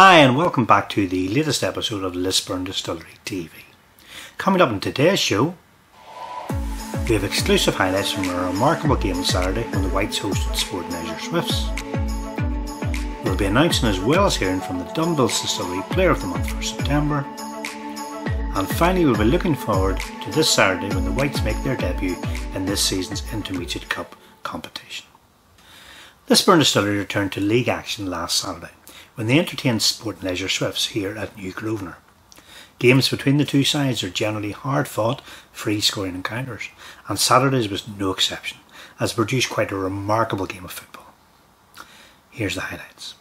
Hi and welcome back to the latest episode of Lisburn Distillery TV. Coming up in today's show, we have exclusive highlights from a remarkable game on Saturday when the Whites hosted Sport & Leisure Swifts. We'll be announcing as well as hearing from the Dunville Distillery Player of the Month for September. And finally we'll be looking forward to this Saturday when the Whites make their debut in this season's Intermediate Cup competition. Lisburn Distillery returned to league action last Saturday when they entertained Sport & Leisure Swifts here at New GROSVENOR. Games between the two sides are generally hard-fought, free-scoring encounters, and Saturday's was no exception, as it produced quite a remarkable game of football. Here's the highlights.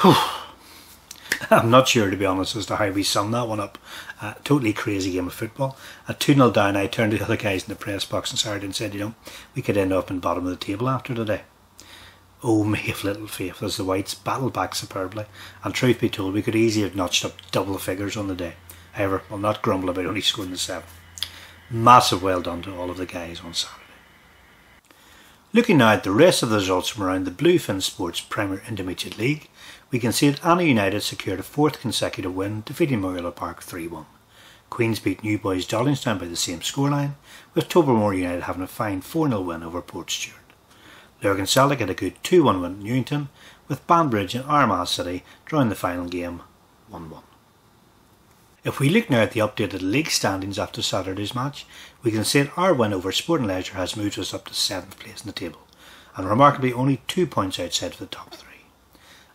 I'm not sure, to be honest, as to how we sum that one up. Totally crazy game of football. At 2-0 down, I turned to the other guys in the press box on Saturday and said, we could end up in bottom of the table after today. Oh, me of little faith, as the Whites battled back superbly, and truth be told, we could easily have notched up double the figures on the day. However, I'll not grumble about only scoring the 7. Massive well done to all of the guys on Saturday. Looking now at the rest of the results from around the Bluefin Sports Premier Intermediate League, we can see that Anna United secured a 4th consecutive win, defeating Murraylow Park 3-1. Queens beat New Boys Dollingstown by the same scoreline, with Tobermore United having a fine 4-0 win over Port Stewart. Lurgan Celtic had a good 2-1 win at Newington, with Banbridge and Armagh City drawing the final game 1-1. If we look now at the updated league standings after Saturday's match, we can see that our win over Sport and Leisure has moved us up to 7th place in the table, and remarkably only 2 points outside of the top 3.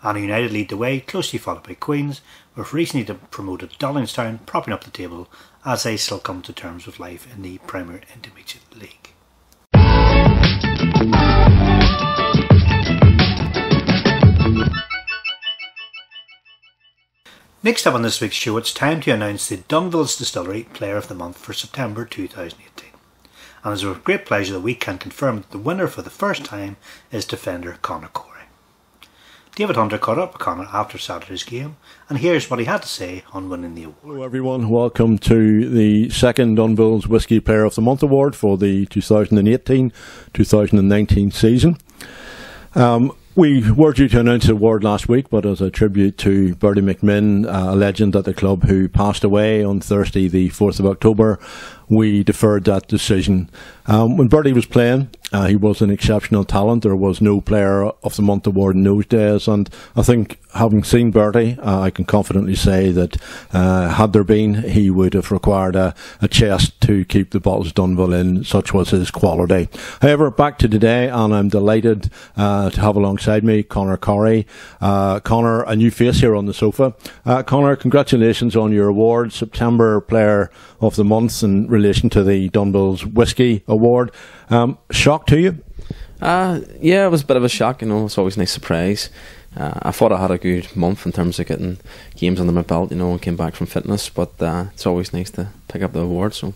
Anna United lead the way, closely followed by Queens, with recently promoted Dollingstown propping up the table as they still come to terms with life in the Premier Intermediate League. Next up on this week's show, it's time to announce the Dunville Distillery Player of the Month for September 2018. And it's with great pleasure that we can confirm that the winner for the first time is defender Conor CORRY. David Hunter caught up with Conor after Saturday's game, and here's what he had to say on winning the award. Hello everyone, welcome to the second Dunville's Whisky Player of the Month award for the 2018-2019 season. We were due to announce the award last week, but as a tribute to Bertie McMinn, a legend at the club who passed away on Thursday the 4th of October, we deferred that decision. When Bertie was playing, he was an exceptional talent. There was no Player of the Month award in those days, and I think having seen Bertie, I can confidently say that had there been, he would have required a chest to keep the bottles Dunville in, such was his quality. However, back to today, and I'm delighted to have alongside me Conor CORRY. Conor, a new face here on the sofa. Conor, congratulations on your award, September Player of the Month in relation to the Dunville's Whisky Award. Shock to you? Yeah, it was a bit of a shock. It's always a nice surprise. I thought I had a good month in terms of getting games under my belt, and came back from fitness, but it's always nice to pick up the award, so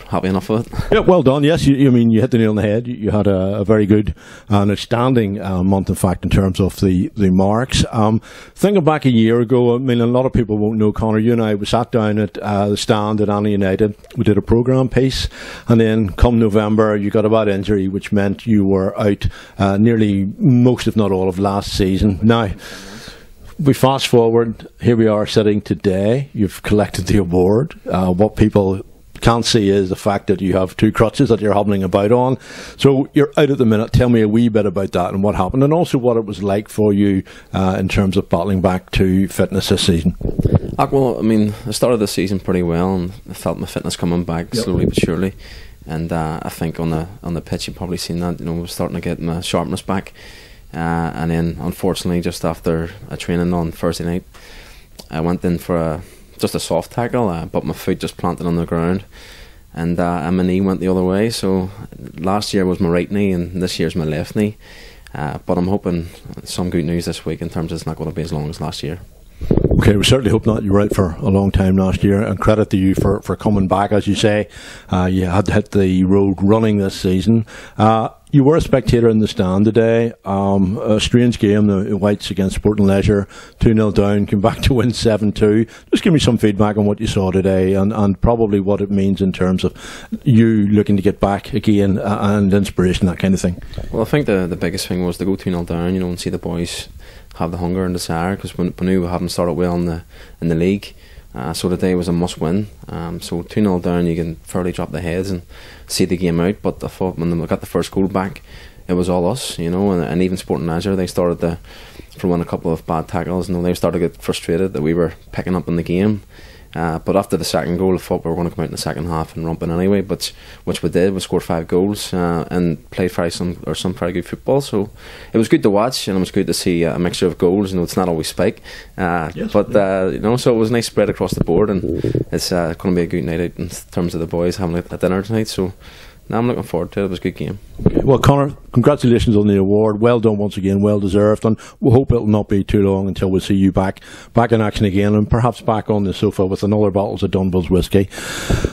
happy enough with it. Yeah, well done. Yes, you hit the nail on the head. You had a very good and outstanding month, in fact, in terms of the marks. Thinking back a year ago, a lot of people won't know, Conor, you and I, we sat down at the stand at Anna United. We did a programme piece, and then come November, you got a bad injury, which meant you were out nearly most, if not all, of last season. Now, we fast forward, here we are sitting today. You've collected the award. What people can't see is the fact that you have 2 crutches that you're hobbling about on. So you're out at the minute. Tell me a wee bit about that and what happened, and also what it was like for you in terms of battling back to fitness this season. Well, I started the season pretty well, and I felt my fitness coming back slowly but surely. And I think on the pitch, you've probably seen that. I was starting to get my sharpness back. And then, unfortunately, just after a training on Thursday night, I went in for just a soft tackle, but my foot just planted on the ground, and my knee went the other way. So last year was my right knee, and this year's my left knee. But I'm hoping some good news this week in terms of it's not going to be as long as last year. Okay, we certainly hope not. You were out for a long time last year, and credit to you for coming back. As you say, you had to hit the road running this season. You were a spectator in the stand today. A strange game, the Whites against Sport and Leisure, 2-0 down, came back to win 7-2. Just give me some feedback on what you saw today, and probably what it means in terms of you looking to get back again and inspiration, that kind of thing. Well, I think the biggest thing was to go 2-0 down, and see the boys have the hunger and desire, because we knew we hadn't started well in the league. So today was a must win. So 2-0 down, you can fairly drop the heads and see the game out. But I thought when we got the first goal back, it was all us, and even Sport and Leisure, they started for one a couple of bad tackles, and they started to get frustrated that we were picking up in the game. But after the second goal, I thought we were going to come out in the second half and romp in anyway, which we did. We scored 5 goals and played some very good football. So it was good to watch, and it was good to see a mixture of goals. It's not always spike, yes, but so it was a nice spread across the board, and it's going to be a good night out in terms of the boys having a dinner tonight. So now I'm looking forward to it. It was a good game. Okay. Well, Conor, congratulations on the award. Well done once again, well deserved, and we hope it'll not be too long until we see you back in action again, and perhaps back on the sofa with another bottles of Dunville's whiskey.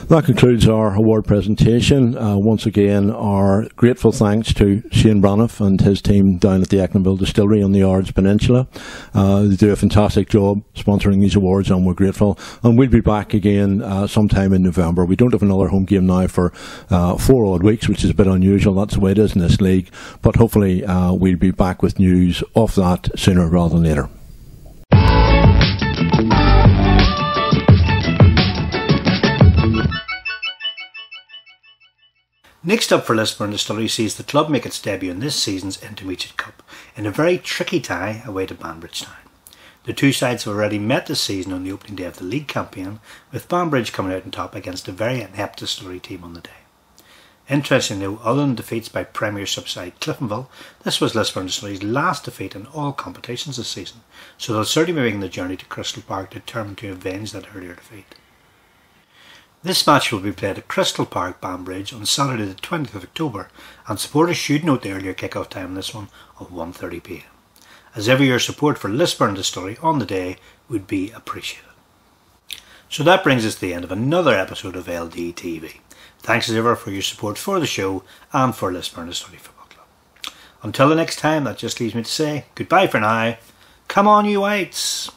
That concludes our award presentation. Once again, our grateful thanks to Shane Braniff and his team down at the Dunville Distillery on the Ards Peninsula. They do a fantastic job sponsoring these awards, and we're grateful. And we'll be back again sometime in November. We don't have another home game now for 4 odd weeks, which is a bit unusual. That's the way it is in this league, but hopefully we'll be back with news of that sooner rather than later. Next up for Lisburn Distillery sees the club make its debut in this season's Intermediate Cup in a very tricky tie away to Banbridge Town. The two sides have already met this season on the opening day of the league campaign, with Banbridge coming out on top against a very inept Distillery team on the day. Interestingly though, other than defeats by Premiership side Cliftonville, this was Lisburn Distillery's last defeat in all competitions this season, so they'll certainly be making the journey to Crystal Park determined to avenge that earlier defeat. This match will be played at Crystal Park, Banbridge on Saturday the 20th of October, and supporters should note the earlier kick-off time on this one of 1:30 p.m. As ever, your support for Lisburn Distillery on the day would be appreciated. So that brings us to the end of another episode of LDTV. Thanks as ever for your support for the show and for Lisburn Distillery Football Club. Until the next time, that just leaves me to say goodbye for now. Come on, you Whites!